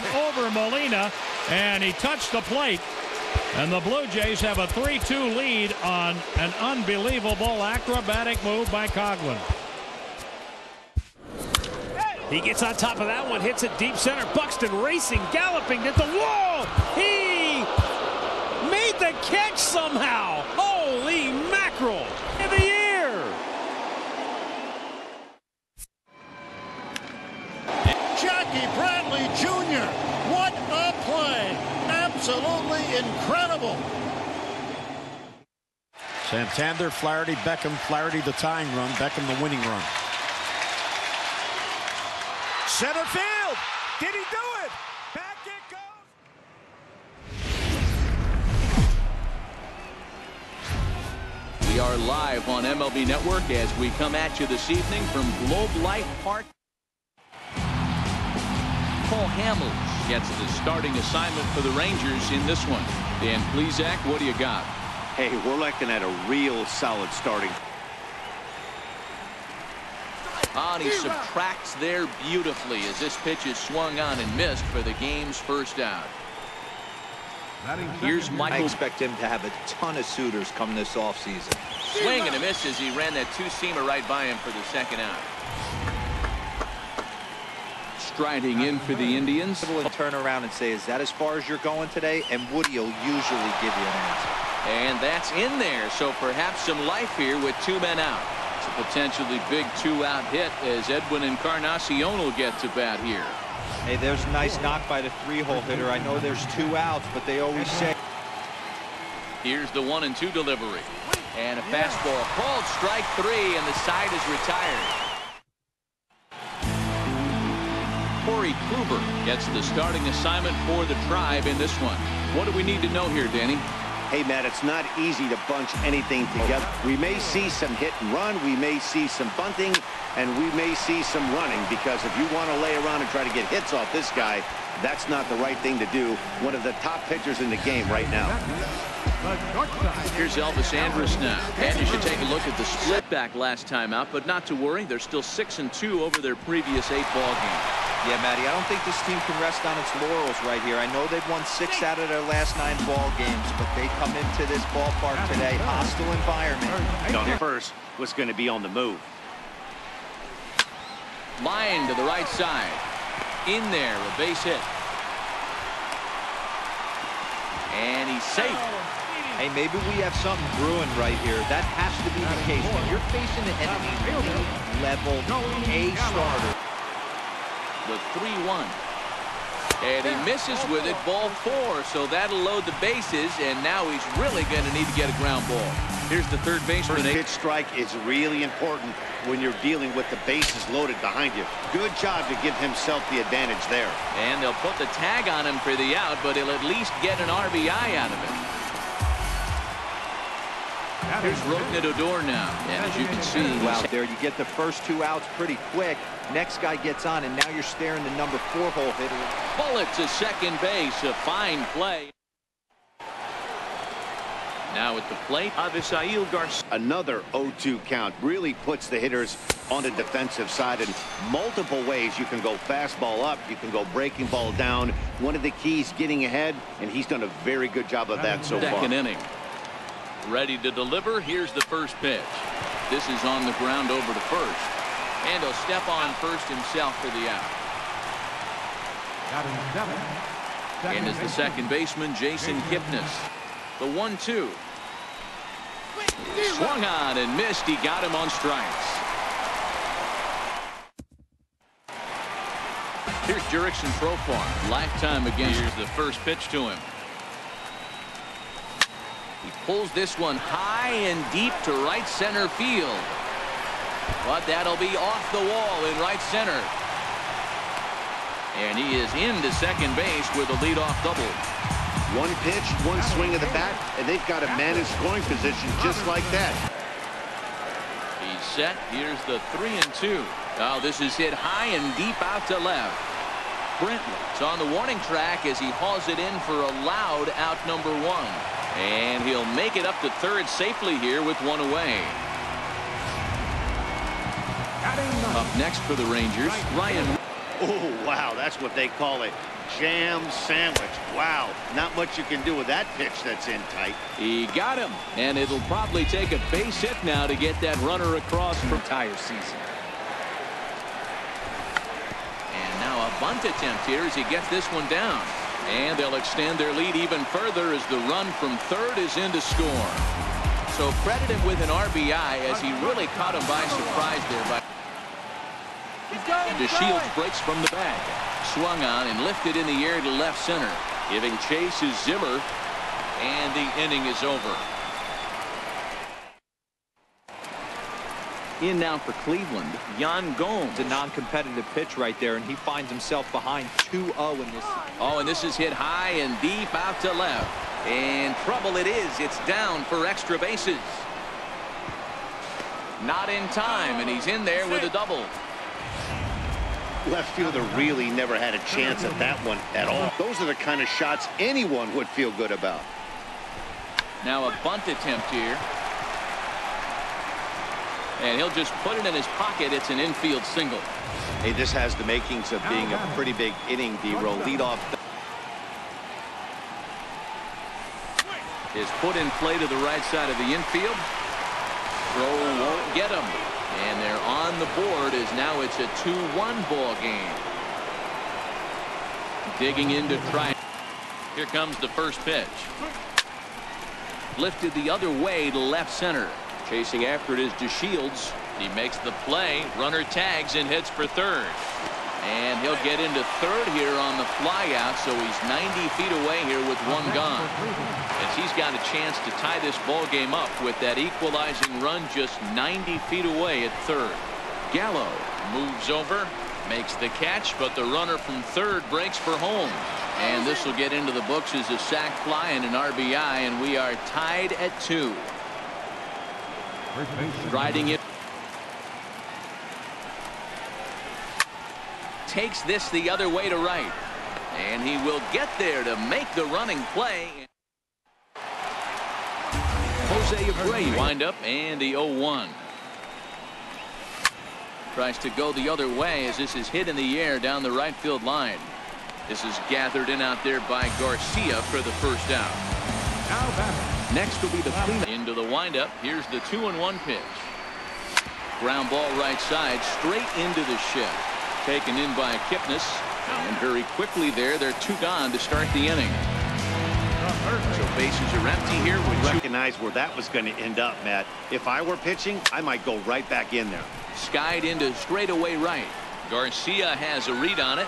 going over Molina, and he touched the plate. And the Blue Jays have a 3-2 lead on an unbelievable acrobatic move by Coghlan. He gets on top of that one, hits it deep center. Buxton racing, galloping at the wall. He made the catch somehow. Holy mackerel! In the air. Jackie Bradley Jr. What a play! Absolutely incredible. Santander, Flaherty, Beckham, Flaherty the tying run, Beckham the winning run. Center field. Did he do it? Back it goes. We are live on MLB Network as we come at you this evening from Globe Life Park. Paul Hamels gets the starting assignment for the Rangers in this one. Dan Plesac, what do you got? Hey, we're looking at a real solid starting. And he subtracts there beautifully as this pitch is swung on and missed for the game's first out. Here's Michael. I expect him to have a ton of suitors come this offseason. Swing and a miss as he ran that two-seamer right by him for the second out. Striding in for the Indians. People will turn around and say, is that as far as you're going today? And Woody will usually give you an answer. And that's in there, so perhaps some life here with two men out. It's a potentially big two-out hit as Edwin Encarnacion will get to bat here. Hey, there's a nice knock by the three-hole hitter. I know there's two outs, but they always say. Here's the 1-2 delivery. And a fastball called strike three, and the side is retired. Corey Kluber gets the starting assignment for the Tribe in this one. What do we need to know here, Danny? Hey, Matt, it's not easy to bunch anything together. We may see some hit and run, we may see some bunting, and we may see some running, because if you want to lay around and try to get hits off this guy, that's not the right thing to do. One of the top pitchers in the game right now. Here's Elvis Andrus now. And you should take a look at the split back last time out, but not to worry, they're still 6-2 over their previous 8 ball games. Yeah, Matty, I don't think this team can rest on its laurels right here. I know they've won 6 out of their last 9 ball games, but they come into this ballpark today, hostile environment. First was going to be on the move. Line to the right side. In there, a base hit. And he's safe. Hey, maybe we have something brewing right here. That has to be the case. When you're facing an enemy level A starter. The 3-1. And he misses with it, ball 4, so that'll load the bases, and now he's really going to need to get a ground ball. Here's the third baseman. Pitch strike is really important when you're dealing with the bases loaded behind you. Good job to give himself the advantage there. And they'll put the tag on him for the out, but he'll at least get an RBI out of it. Here's Rougned Odor now, and as you can see, wow, there you get the first 2 outs pretty quick. Next guy gets on, and now you're staring the number 4-hole hitter. Bullet to second base, a fine play. Now at the plate, Avisail Garcia. Another 0-2 count really puts the hitters on the defensive side in multiple ways. You can go fastball up, you can go breaking ball down. One of the keys, getting ahead, and he's done a very good job of that so far. Second inning. Ready to deliver. Here's the first pitch. This is on the ground over to first. And he'll step on first himself for the out. And is the second baseman, Jason Kipnis. The 1-2. Swung on and missed. He got him on strikes. Here's Jurickson Profar. Lifetime against. Here's the first pitch to him. He pulls this one high and deep to right center field. But that'll be off the wall in right center. And he is into second base with a leadoff double. One pitch, one swing of the bat, and they've got a man in scoring position just like that. He's set. Here's the 3-2. Oh, this is hit high and deep out to left. Brentley's on the warning track as he hauls it in for a loud out number 1. And he'll make it up to third safely here with 1 away. Up next for the Rangers, Ryan. Oh, wow, that's what they call a jam sandwich. Wow, not much you can do with that pitch that's in tight. He got him, and it'll probably take a base hit now to get that runner across for entire season. And now a bunt attempt here as he gets this one down. And they'll extend their lead even further as the run from third is in to score. So credit him with an RBI as he really caught him by surprise there. DeShields breaks from the bag. Swung on and lifted in the air to left center. Giving chase is Zimmer. And the inning is over. In now for Cleveland, Yan Gomes. It's a non-competitive pitch right there, and he finds himself behind 2-0 in this. Oh, and this is hit high and deep out to left. And trouble it is. It's down for extra bases. Not in time, and he's in there with a double. Left fielder really never had a chance at that one at all. Those are the kind of shots anyone would feel good about. Now a bunt attempt here. And he'll just put it in his pocket. It's an infield single. Hey, this has the makings of being a pretty big inning, D-roll. Lead off. Is put in play to the right side of the infield. Throw won't get him. And they're on the board as now it's a 2-1 ball game. Digging in to try. Here comes the first pitch. Lifted the other way to left center. Chasing after it is DeShields. He makes the play. Runner tags and hits for third. And he'll get into third here on the flyout, so he's 90 feet away here with one gone. As he's got a chance to tie this ball game up with that equalizing run just 90 feet away at third. Gallo moves over, makes the catch, but the runner from third breaks for home. And this will get into the books as a sac fly and an RBI, and we are tied at 2. Riding it. Takes this the other way to right. And he will get there to make the running play. Jose Abreu wind up and the 0-1. Tries to go the other way as this is hit in the air down the right field line. This is gathered in out there by Garcia for the first out. Next will be the cleanup. Into the windup. Here's the 2-1 pitch. Ground ball right side straight into the shed. Taken in by Kipnis, and very quickly they're 2 gone to start the inning. So bases are empty here. Recognize where that was going to end up, Matt. If I were pitching, I might go right back in there. Skied into straightaway right. Garcia has a read on it,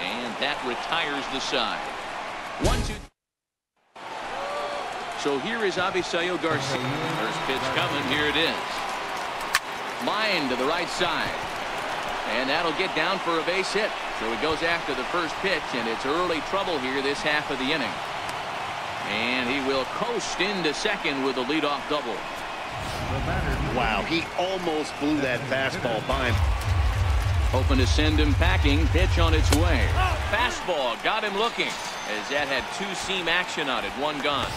and that retires the side. 1-2. So here is Avisail Garcia. First pitch coming. Here it is. Line to the right side. And that'll get down for a base hit. So he goes after the first pitch, and it's early trouble here this half of the inning. And he will coast into second with a leadoff double. Wow, he almost blew that fastball by him. Hoping to send him packing. Pitch on its way. Fastball got him looking as that had 2-seam action on it. 1 gone.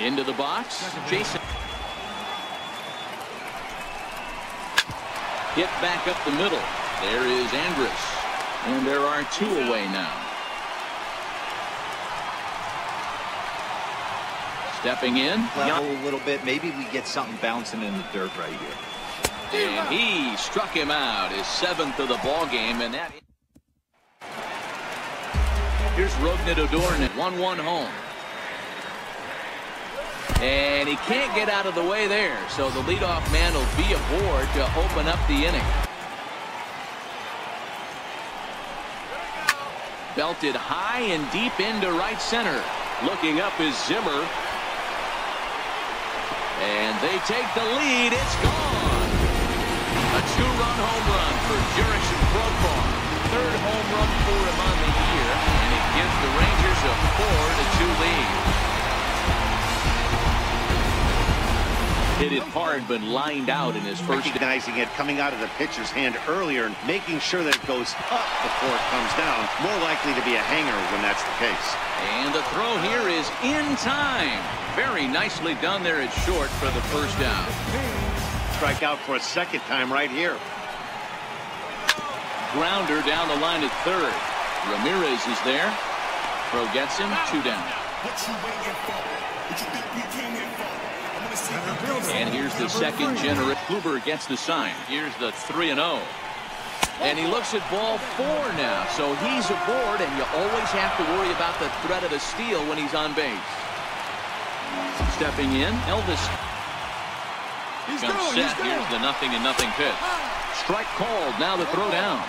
Into the box. Jason. Hit back up the middle. There is Andrus. And there are 2 away now. Stepping in. Level a little bit. Maybe we get something bouncing in the dirt right here. And he struck him out. His 7th of the ball game. And that. Here's Rougned Odor at 1-1 home. And he can't get out of the way there. So the leadoff man will be aboard to open up the inning. Belted high and deep into right center. Looking up is Zimmer. And they take the lead. It's gone. A 2-run home run for Jurickson Profar. 3rd home run for him on the year. And it gives the Rangers a 4-2 lead. Hit it hard, but lined out in his first. Recognizing it coming out of the pitcher's hand earlier and making sure that it goes up before it comes down. More likely to be a hanger when that's the case. And the throw here is in time. Very nicely done there at short for the first out. Strike out for a second time right here. Grounder down the line at third. Ramirez is there. Pro gets him. 2 down. And here's the second generation. Kluber gets the sign. Here's the 3-0. And he looks at ball 4 now. So he's aboard, and you always have to worry about the threat of a steal when he's on base. Stepping in, Elvis. Comes set. Here's the 0-0 pitch. Strike called. Now the throw down.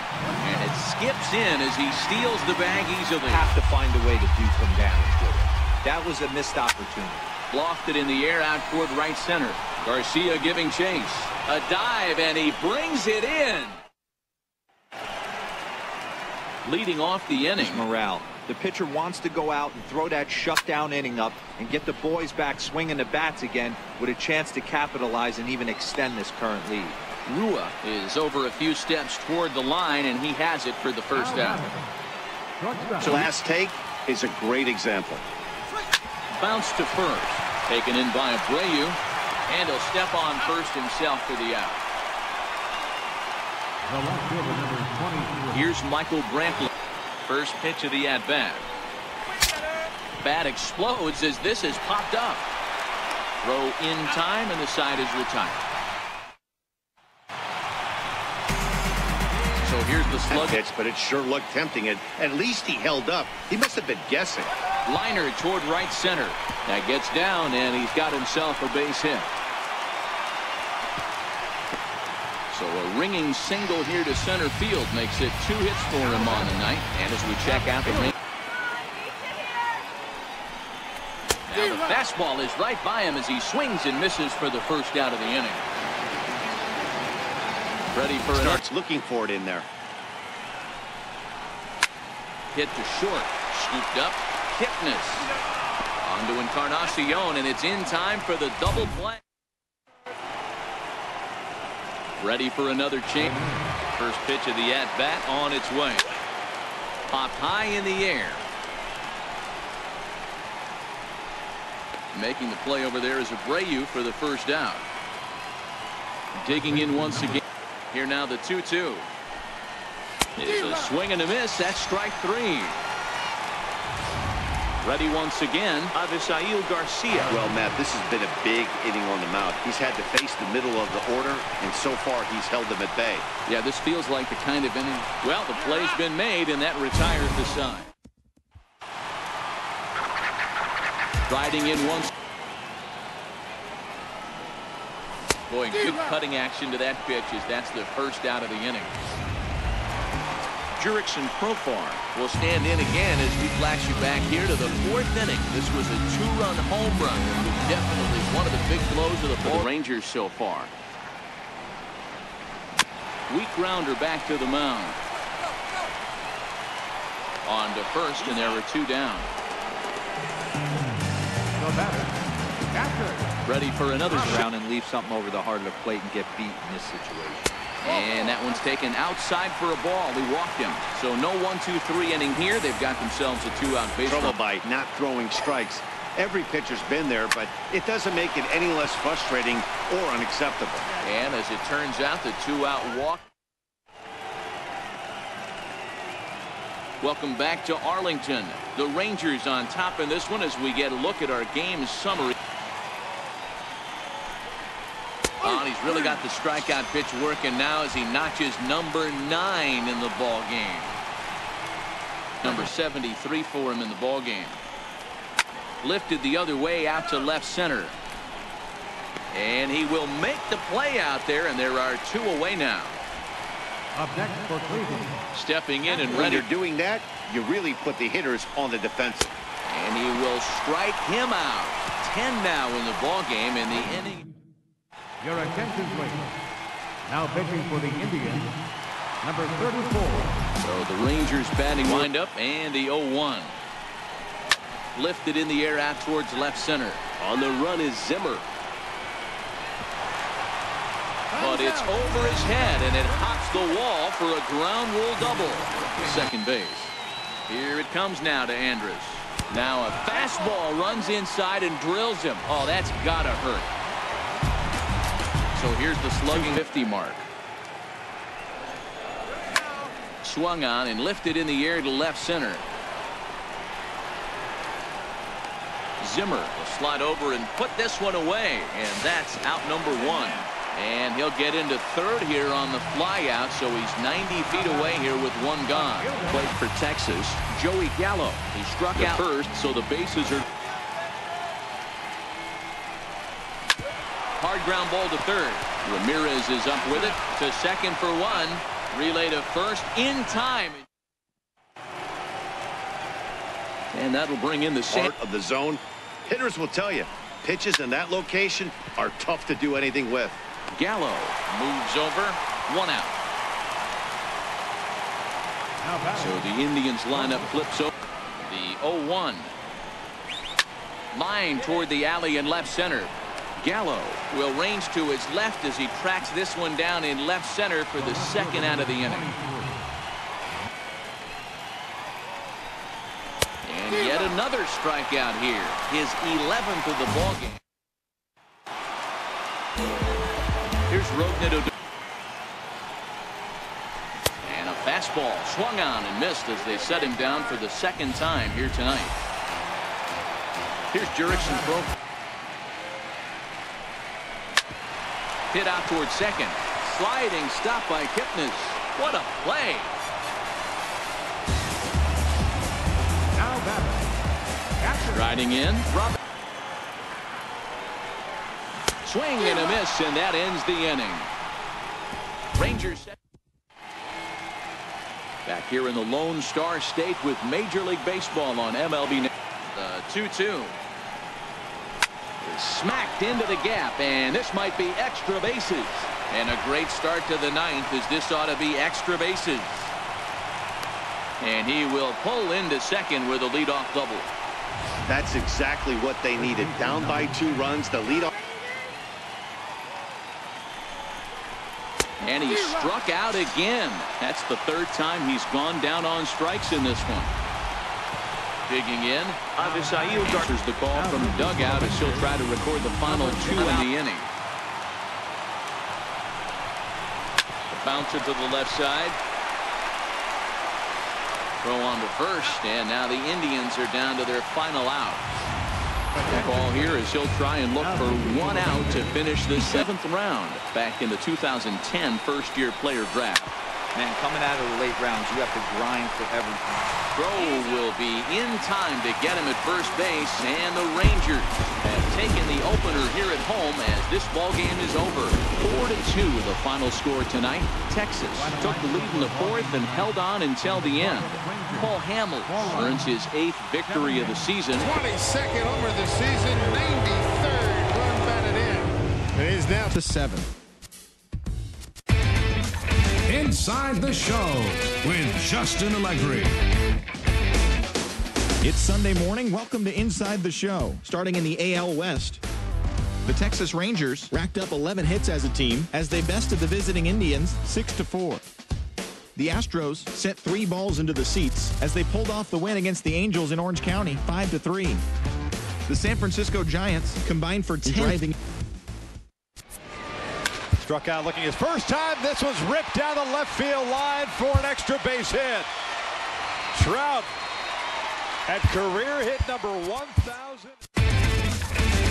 And it skips in as he steals the bag easily. Have to find a way to do some damage with it. That was a missed opportunity. Lofted in the air out toward right center. Garcia giving chase. A dive, and he brings it in. Leading off the inning. Morale. The pitcher wants to go out and throw that shutdown inning up and get the boys back swinging the bats again with a chance to capitalize and even extend this current lead. Rua is over a few steps toward the line, and he has it for the first out. So last take is a great example. Bounce to first. Taken in by Abreu. And he'll step on first himself for the out. Here's Michael Brantley. First pitch of the at-bat. Bat explodes as this has popped up. Throw in time, and the side is retired. So here's the slug pitch, but it sure looked tempting. At least he held up. He must have been guessing. Liner toward right center. That gets down, and he's got himself a base hit. So a ringing single here to center field makes it 2 hits for him on the night. And as we check out the ring. Now the fastball is right by him as he swings and misses for the first out of the inning. Ready for starts looking for it in there. Hit to short. Scooped up. Kipnis. On to Encarnacion, and it's in time for the double play. Ready for another change. First pitch of the at-bat on its way. Popped high in the air. Making the play over there is Abreu for the first out. Digging in once again. Here now the 2-2. It's a swing and a miss. That's strike 3. Ready once again, Avisail Garcia. Well, Matt, this has been a big inning on the mound. He's had to face the middle of the order, and so far he's held them at bay. Yeah, this feels like the kind of inning. Well, the play's been made, and that retires the side. Riding in once. Boy, good cutting action to that pitch as that's the first out of the inning. Jurickson Profar will stand in again as we flash you back here to the 4th inning. This was a 2-run home run. Definitely one of the big blows of the ball. Rangers so far. Weak grounder back to the mound. On to first, and there were 2 down. Ready for another round and leave something over the heart of the plate and get beat in this situation. And that one's taken outside for a ball. He walked him. So no 1-2-3 inning here. They've got themselves a 2-out base. Trouble by not throwing strikes. Every pitcher's been there, but it doesn't make it any less frustrating or unacceptable. And as it turns out, the 2-out walk. Welcome back to Arlington. The Rangers on top in this one as we get a look at our game summary. Oh, and he's really got the strikeout pitch working now as he notches number 9 in the ball game. Number 73 for him in the ball game. Lifted the other way out to left center. And he will make the play out there, and there are 2 away now. Up next for Cleveland. Stepping in and when ready. you're doing that, you really put the hitters on the defensive. And he will strike him out. 10 now in the ball game in the inning. Your attention, please. Now pitching for the Indians, number 34. So the Rangers batting windup and the 0-1. Lifted in the air out towards left center. On the run is Zimmer. But it's over his head, and it hops the wall for a ground rule double. Second base. Here it comes now to Andrus. Now a fastball runs inside and drills him. Oh, that's gotta hurt. So here's the slugging 50 mark. swung on and lifted in the air to left center. Zimmer will slide over and put this one away, and that's out number 1. And he'll get into third here on the flyout, so he's 90 feet away here with one gone. Played for Texas, Joey Gallo. He struck out first, so the bases are. Hard ground ball to third. Ramirez is up with it to second for 1. Relay to first in time. And that'll bring in the part of the zone. Hitters will tell you, pitches in that location are tough to do anything with. Gallo moves over, 1 out. So the Indians lineup flips over. The 0-1. Line toward the alley in left center. Gallo will range to his left as he tracks this one down in left center for the second out of the inning. And yet another strikeout here. His 11th of the ballgame. Here's Rognedo. And a fastball swung on and missed as they set him down for the second time here tonight. Here's Jurickson Pro. Hit out towards second. Sliding stop by Kipnis. What a play. Now batting. Riding in. Robert. Swing and a miss, and that ends the inning. Rangers back here in the Lone Star State with Major League Baseball on MLB. The 2-2 is smacked into the gap, and this might be extra bases. And a great start to the 9th, as this ought to be extra bases. And he will pull into second with a leadoff double. That's exactly what they needed. Down by 2 runs, the leadoff. And he struck out again. That's the 3rd time he's gone down on strikes in this one. Digging in, Avisail answers the call from the dugout as he'll try to record the final 2 in the inning. The bouncer to the left side. Throw on to first, and now the Indians are down to their final out. The call here is he'll try and look for 1 out to finish the 7th round back in the 2010 first-year player draft. Man, coming out of the late rounds, you have to grind for everything. Throw will be in time to get him at first base, and the Rangers have taken the opener here at home as this ball game is over. 4-2 the final score tonight. Texas took the lead in the 4th and held on until the end. Paul Hamill earns his 8th victory of the season. 22nd homer of the season, 93rd run batted in. It is now to 7. Inside the Show with Justin Allegri. It's Sunday morning. Welcome to Inside the Show. Starting in the AL West, the Texas Rangers racked up 11 hits as a team as they bested the visiting Indians 6-4. The Astros sent 3 balls into the seats as they pulled off the win against the Angels in Orange County 5-3. The San Francisco Giants combined for 10 driving. Struck out looking his first time. This was ripped down the left field line for an extra base hit. Trout at career hit number 1,000.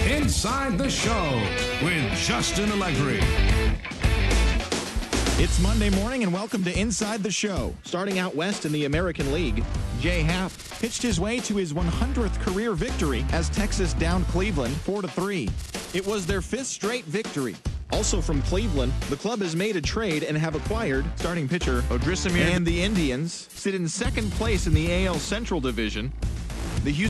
Inside the Show with Justin Allegri. It's Monday morning and welcome to Inside the Show. Starting out west in the American League, Jay Happ pitched his way to his 100th career victory as Texas downed Cleveland 4-3. It was their 5th straight victory. Also from Cleveland, the club has made a trade and have acquired starting pitcher Odrisamer, and the Indians sit in 2nd place in the AL Central Division